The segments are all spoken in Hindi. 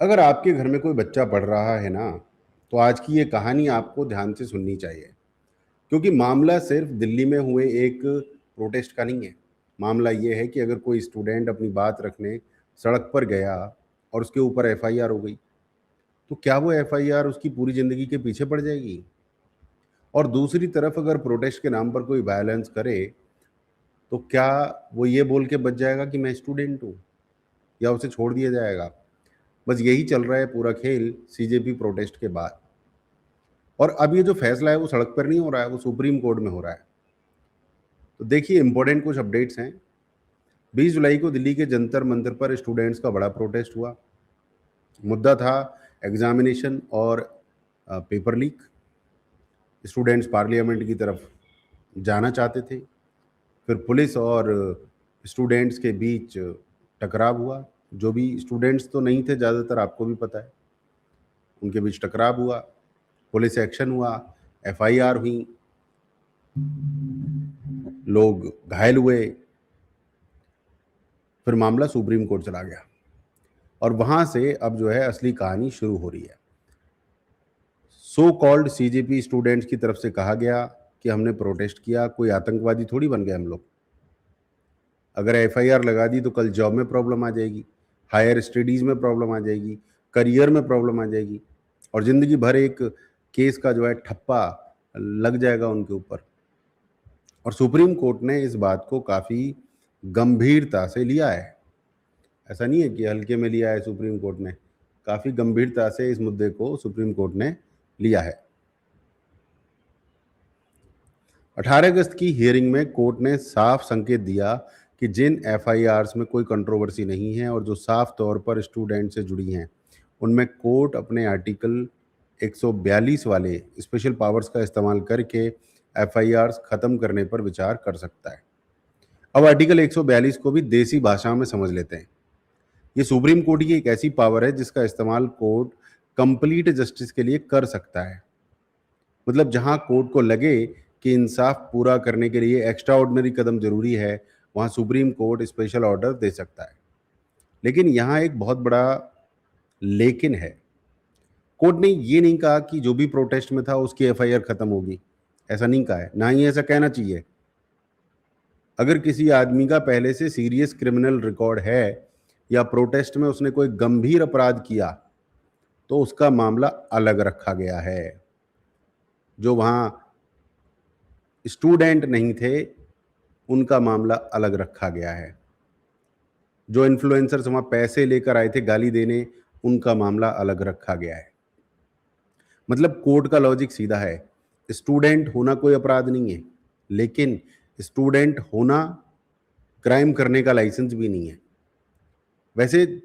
अगर आपके घर में कोई बच्चा पढ़ रहा है ना, तो आज की ये कहानी आपको ध्यान से सुननी चाहिए। क्योंकि मामला सिर्फ दिल्ली में हुए एक प्रोटेस्ट का नहीं है। मामला ये है कि अगर कोई स्टूडेंट अपनी बात रखने सड़क पर गया और उसके ऊपर एफआईआर हो गई, तो क्या वो एफआईआर उसकी पूरी ज़िंदगी के पीछे पड़ जाएगी? और दूसरी तरफ अगर प्रोटेस्ट के नाम पर कोई वायलेंस करे, तो क्या वो ये बोल के बच जाएगा कि मैं स्टूडेंट हूँ, या उसे छोड़ दिया जाएगा? बस यही चल रहा है पूरा खेल सीजेपी प्रोटेस्ट के बाद। और अब ये जो फैसला है वो सड़क पर नहीं हो रहा है, वो सुप्रीम कोर्ट में हो रहा है। तो देखिए, इंपॉर्टेंट कुछ अपडेट्स हैं। 20 जुलाई को दिल्ली के जंतर मंतर पर स्टूडेंट्स का बड़ा प्रोटेस्ट हुआ। मुद्दा था एग्जामिनेशन और पेपर लीक। स्टूडेंट्स पार्लियामेंट की तरफ जाना चाहते थे। फिर पुलिस और स्टूडेंट्स के बीच टकराव हुआ। जो भी स्टूडेंट्स तो नहीं थे ज़्यादातर, आपको भी पता है, उनके बीच टकराव हुआ, पुलिस एक्शन हुआ, एफआईआर हुई, लोग घायल हुए। फिर मामला सुप्रीम कोर्ट चला गया और वहां से अब जो है असली कहानी शुरू हो रही है। सो कॉल्ड सीजेपी स्टूडेंट्स की तरफ से कहा गया कि हमने प्रोटेस्ट किया, कोई आतंकवादी थोड़ी बन गए हम लोग। अगर एफआईआर लगा दी तो कल जॉब में प्रॉब्लम आ जाएगी, हायर स्टडीज़ में प्रॉब्लम आ जाएगी, करियर में प्रॉब्लम आ जाएगी, और ज़िंदगी भर एक केस का जो है ठप्पा लग जाएगा उनके ऊपर। और सुप्रीम कोर्ट ने इस बात को काफ़ी गंभीरता से लिया है। ऐसा नहीं है कि हल्के में लिया है सुप्रीम कोर्ट ने, काफ़ी गंभीरता से इस मुद्दे को सुप्रीम कोर्ट ने लिया है। 18 अगस्त की हियरिंग में कोर्ट ने साफ संकेत दिया कि जिन एफआईआर्स में कोई कंट्रोवर्सी नहीं है और जो साफ तौर पर स्टूडेंट से जुड़ी हैं, उनमें कोर्ट अपने आर्टिकल 142 वाले स्पेशल पावर्स का इस्तेमाल करके एफआईआर्स खत्म करने पर विचार कर सकता है। अब आर्टिकल 142 को भी देसी भाषा में समझ लेते हैं। ये सुप्रीम कोर्ट की एक ऐसी पावर है जिसका इस्तेमाल कोर्ट कंप्लीट जस्टिस के लिए कर सकता है। मतलब जहां कोर्ट को लगे कि इंसाफ पूरा करने के लिए एक्स्ट्रा ऑर्डिनरी कदम जरूरी है, वहां सुप्रीम कोर्ट स्पेशल ऑर्डर दे सकता है। लेकिन यहाँ एक बहुत बड़ा लेकिन है। कोर्ट ने ये नहीं कहा कि जो भी प्रोटेस्ट में था उसकी एफआईआर खत्म होगी। ऐसा नहीं कहा है, ना ही ऐसा कहना चाहिए। अगर किसी आदमी का पहले से सीरियस क्रिमिनल रिकॉर्ड है या प्रोटेस्ट में उसने कोई गंभीर अपराध किया, तो उसका मामला अलग रखा गया है। जो वहां स्टूडेंट नहीं थे उनका मामला अलग रखा गया है। जो इन्फ्लुएंसर्स वहां पैसे लेकर आए थे गाली देने, उनका मामला अलग रखा गया है। मतलब कोर्ट का लॉजिक सीधा है, स्टूडेंट होना कोई अपराध नहीं है, लेकिन स्टूडेंट होना क्राइम करने का लाइसेंस भी नहीं है। वैसे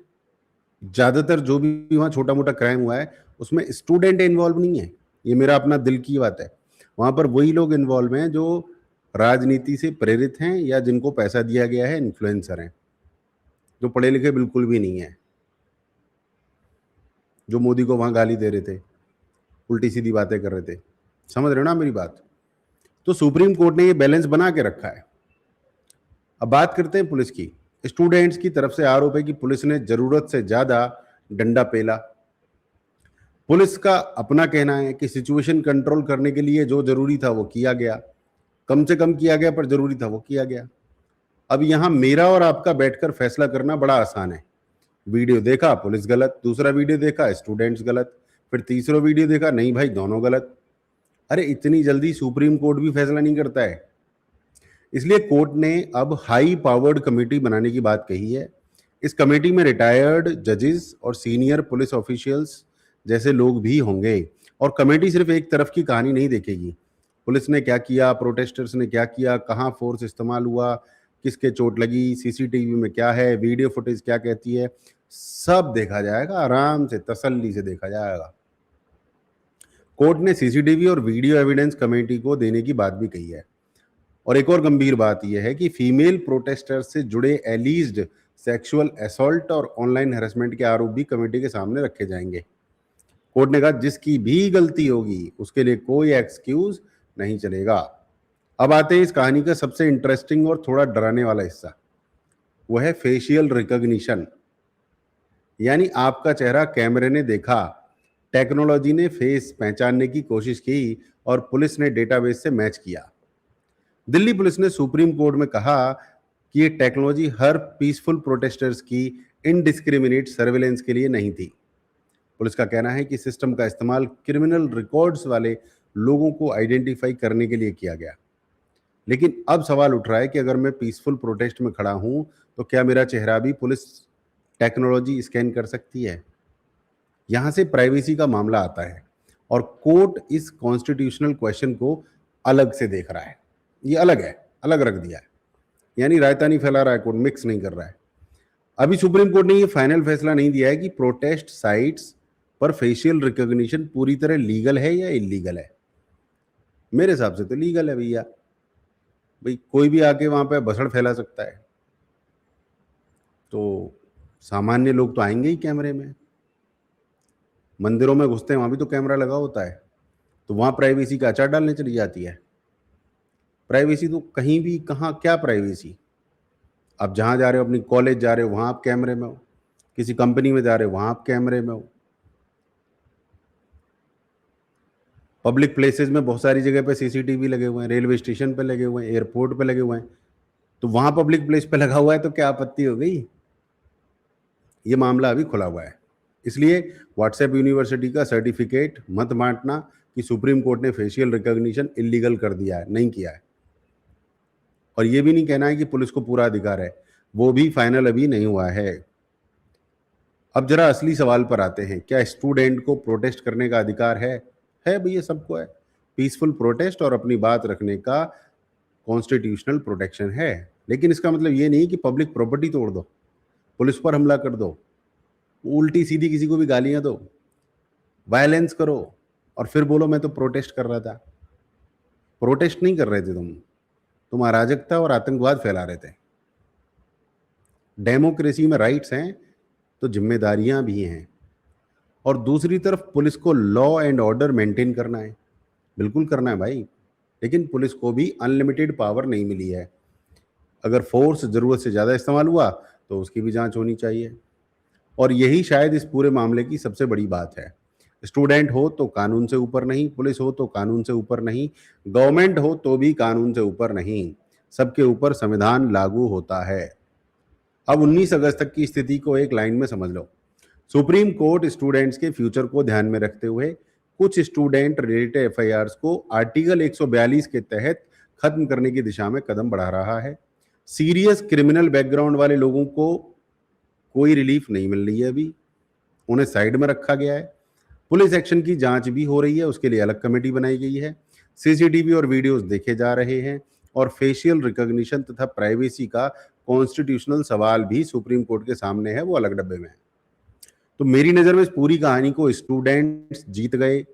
ज़्यादातर जो भी वहाँ छोटा-मोटा क्राइम हुआ है, उसमें स्टूडेंट इन्वॉल्व नहीं है। ये मेरा अपना दिल की बात है। वहाँ पर वही लोग इन्वॉल्व हैं जो राजनीति से प्रेरित हैं या जिनको पैसा दिया गया है, इन्फ्लुएंसर हैं, जो पढ़े-लिखे बिल्कुल भी नहीं हैं, जो मोदी को वहाँ गाली दे रहे थे, उल्टी-सीधी बातें कर रहे थे। समझ रहे हो ना मेरी बात? तो सुप्रीम कोर्ट ने ये बैलेंस बना के रखा है। अब बात करते हैं पुलिस की। स्टूडेंट्स की तरफ से आरोप है कि पुलिस ने ज़रूरत से ज़्यादा डंडा पेला। पुलिस का अपना कहना है कि सिचुएशन कंट्रोल करने के लिए जो जरूरी था वो किया गया, कम से कम किया गया, पर जरूरी था वो किया गया। अब यहां मेरा और आपका बैठकर फैसला करना बड़ा आसान है। वीडियो देखा पुलिस गलत, दूसरा वीडियो देखा स्टूडेंट्स गलत, फिर तीसरा वीडियो देखा नहीं भाई दोनों गलत। अरे इतनी जल्दी सुप्रीम कोर्ट भी फैसला नहीं करता है। इसलिए कोर्ट ने अब हाई पावर्ड कमेटी बनाने की बात कही है। इस कमेटी में रिटायर्ड जजेस और सीनियर पुलिस ऑफिशियल्स जैसे लोग भी होंगे। और कमेटी सिर्फ एक तरफ की कहानी नहीं देखेगी, पुलिस ने क्या किया, प्रोटेस्टर्स ने क्या किया, कहाँ फोर्स इस्तेमाल हुआ, किसके चोट लगी, सीसीटीवी में क्या है, वीडियो फुटेज क्या कहती है, सब देखा जाएगा, आराम से तसल्ली से देखा जाएगा। कोर्ट ने सीसीटीवी और वीडियो एविडेंस कमेटी को देने की बात भी कही है। और एक और गंभीर बात यह है कि फीमेल प्रोटेस्टर्स से जुड़े एलीज्ड सेक्सुअल असॉल्ट और ऑनलाइन हैरेसमेंट के आरोप भी कमेटी के सामने रखे जाएंगे। कोर्ट ने कहा जिसकी भी गलती होगी उसके लिए कोई एक्सक्यूज नहीं चलेगा। अब आते हैं इस कहानी का सबसे इंटरेस्टिंग और थोड़ा डराने वाला हिस्सा, वो है फेशियल रिकॉग्निशन, यानी आपका चेहरा कैमरे ने देखा, टेक्नोलॉजी ने फेस पहचानने की कोशिश की और पुलिस ने डेटाबेस से मैच किया। दिल्ली पुलिस ने सुप्रीम कोर्ट में कहा कि ये टेक्नोलॉजी हर पीसफुल प्रोटेस्टर्स की इनडिस्क्रिमिनेट सर्वेलेंस के लिए नहीं थी। पुलिस का कहना है कि सिस्टम का इस्तेमाल क्रिमिनल रिकॉर्ड्स वाले लोगों को आइडेंटिफाई करने के लिए किया गया। लेकिन अब सवाल उठ रहा है कि अगर मैं पीसफुल प्रोटेस्ट में खड़ा हूं तो क्या मेरा चेहरा भी पुलिस टेक्नोलॉजी स्कैन कर सकती है? यहां से प्राइवेसी का मामला आता है और कोर्ट इस कॉन्स्टिट्यूशनल क्वेश्चन को अलग से देख रहा है। ये अलग है, अलग रख दिया है, यानी रायता नहीं फैला रहा है, कोर्ट मिक्स नहीं कर रहा है। अभी सुप्रीम कोर्ट ने ये फाइनल फैसला नहीं दिया है कि प्रोटेस्ट साइट्स पर फेशियल रिकॉग्निशन पूरी तरह लीगल है या इलीगल है। मेरे हिसाब से तो लीगल है भैया। भाई कोई भी आके वहां पे बसड़ फैला सकता है, तो सामान्य लोग तो आएंगे ही कैमरे में। मंदिरों में घुसते हैं, वहां भी तो कैमरा लगा होता है, तो वहां प्राइवेसी का अचार डालने चली जाती है। प्राइवेसी तो कहीं भी, कहाँ क्या प्राइवेसी? आप जहां जा रहे हो, अपनी कॉलेज जा रहे हो, वहां आप कैमरे में हो, किसी कंपनी में जा रहे हो, वहां आप कैमरे में हो, पब्लिक प्लेसेस में बहुत सारी जगह पे सीसीटीवी लगे हुए हैं, रेलवे स्टेशन पे लगे हुए हैं, एयरपोर्ट पे लगे हुए हैं, तो वहां पब्लिक प्लेस पे लगा हुआ है तो क्या आपत्ति हो गई? ये मामला अभी खुला हुआ है। इसलिए व्हाट्सएप यूनिवर्सिटी का सर्टिफिकेट मत बांटना कि सुप्रीम कोर्ट ने फेशियल रिकॉग्निशन इलीगल कर दिया है, नहीं किया है। और ये भी नहीं कहना है कि पुलिस को पूरा अधिकार है, वो भी फाइनल अभी नहीं हुआ है। अब जरा असली सवाल पर आते हैं, क्या स्टूडेंट को प्रोटेस्ट करने का अधिकार है? भैया, सबको है। पीसफुल प्रोटेस्ट और अपनी बात रखने का कॉन्स्टिट्यूशनल प्रोटेक्शन है। लेकिन इसका मतलब ये नहीं कि पब्लिक प्रॉपर्टी तोड़ दो, पुलिस पर हमला कर दो, उल्टी सीधी किसी को भी गालियां दो, वायलेंस करो और फिर बोलो मैं तो प्रोटेस्ट कर रहा था। प्रोटेस्ट नहीं कर रहे थे तुम अराजकता और आतंकवाद फैला रहे थे। डेमोक्रेसी में राइट्स हैं तो जिम्मेदारियां भी हैं। और दूसरी तरफ पुलिस को लॉ एंड ऑर्डर मेंटेन करना है, बिल्कुल करना है भाई। लेकिन पुलिस को भी अनलिमिटेड पावर नहीं मिली है। अगर फोर्स जरूरत से ज़्यादा इस्तेमाल हुआ तो उसकी भी जांच होनी चाहिए। और यही शायद इस पूरे मामले की सबसे बड़ी बात है। स्टूडेंट हो तो कानून से ऊपर नहीं, पुलिस हो तो कानून से ऊपर नहीं, गवर्नमेंट हो तो भी कानून से ऊपर नहीं, सबके ऊपर संविधान लागू होता है। अब 19 अगस्त तक की स्थिति को एक लाइन में समझ लो। सुप्रीम कोर्ट स्टूडेंट्स के फ्यूचर को ध्यान में रखते हुए कुछ स्टूडेंट रिलेटेड एफआईआर्स को आर्टिकल 142 के तहत खत्म करने की दिशा में कदम बढ़ा रहा है। सीरियस क्रिमिनल बैकग्राउंड वाले लोगों को कोई रिलीफ नहीं मिल रही है अभी, उन्हें साइड में रखा गया है। पुलिस एक्शन की जांच भी हो रही है, उसके लिए अलग कमेटी बनाई गई है। सीसीटीवी और वीडियोस देखे जा रहे हैं और फेशियल रिकॉग्निशन तथा प्राइवेसी का कॉन्स्टिट्यूशनल सवाल भी सुप्रीम कोर्ट के सामने है, वो अलग डब्बे में है। तो मेरी नज़र में इस पूरी कहानी को स्टूडेंट्स जीत गए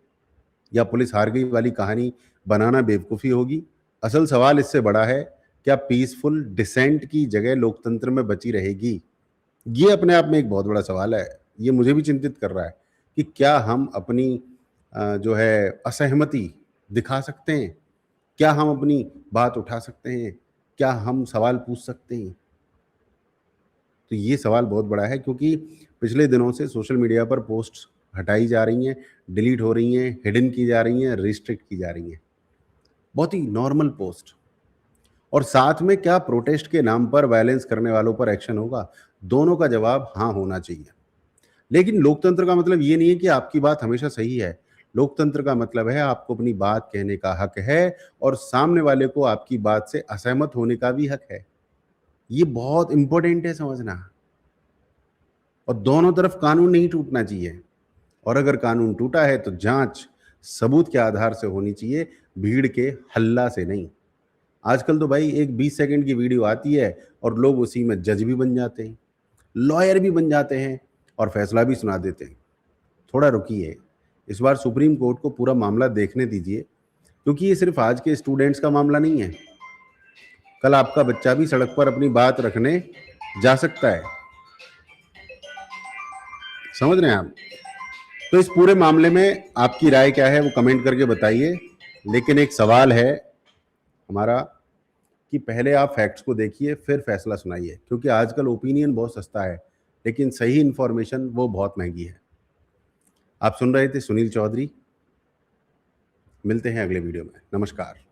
या पुलिस हार गई वाली कहानी बनाना बेवकूफ़ी होगी। असल सवाल इससे बड़ा है, क्या पीसफुल डिसेंट की जगह लोकतंत्र में बची रहेगी? ये अपने आप में एक बहुत बड़ा सवाल है। ये मुझे भी चिंतित कर रहा है कि क्या हम अपनी जो है असहमति दिखा सकते हैं? क्या हम अपनी बात उठा सकते हैं? क्या हम सवाल पूछ सकते हैं? तो ये सवाल बहुत बड़ा है, क्योंकि पिछले दिनों से सोशल मीडिया पर पोस्ट हटाई जा रही हैं, डिलीट हो रही हैं, हिडन की जा रही हैं, रिस्ट्रिक्ट की जा रही हैं, बहुत ही नॉर्मल पोस्ट। और साथ में क्या प्रोटेस्ट के नाम पर वायलेंस करने वालों पर एक्शन होगा? दोनों का जवाब हाँ होना चाहिए। लेकिन लोकतंत्र का मतलब ये नहीं है कि आपकी बात हमेशा सही है। लोकतंत्र का मतलब है आपको अपनी बात कहने का हक है और सामने वाले को आपकी बात से असहमत होने का भी हक है। ये बहुत इंपॉर्टेंट है समझना। और दोनों तरफ कानून नहीं टूटना चाहिए, और अगर कानून टूटा है तो जांच सबूत के आधार से होनी चाहिए, भीड़ के हल्ला से नहीं। आजकल तो भाई एक 20 सेकंड की वीडियो आती है और लोग उसी में जज भी बन जाते हैं, लॉयर भी बन जाते हैं और फैसला भी सुना देते हैं। थोड़ा रुकिए, इस बार सुप्रीम कोर्ट को पूरा मामला देखने दीजिए, क्योंकि ये सिर्फ आज के स्टूडेंट्स का मामला नहीं है। कल आपका बच्चा भी सड़क पर अपनी बात रखने जा सकता है। समझ रहे हैं आप? तो इस पूरे मामले में आपकी राय क्या है वो कमेंट करके बताइए। लेकिन एक सवाल है हमारा कि पहले आप फैक्ट्स को देखिए फिर फैसला सुनाइए, क्योंकि आजकल ओपिनियन बहुत सस्ता है। लेकिन सही इंफॉर्मेशन वो बहुत महंगी है। आप सुन रहे थे सुनील चौधरी। मिलते हैं अगले वीडियो में। नमस्कार।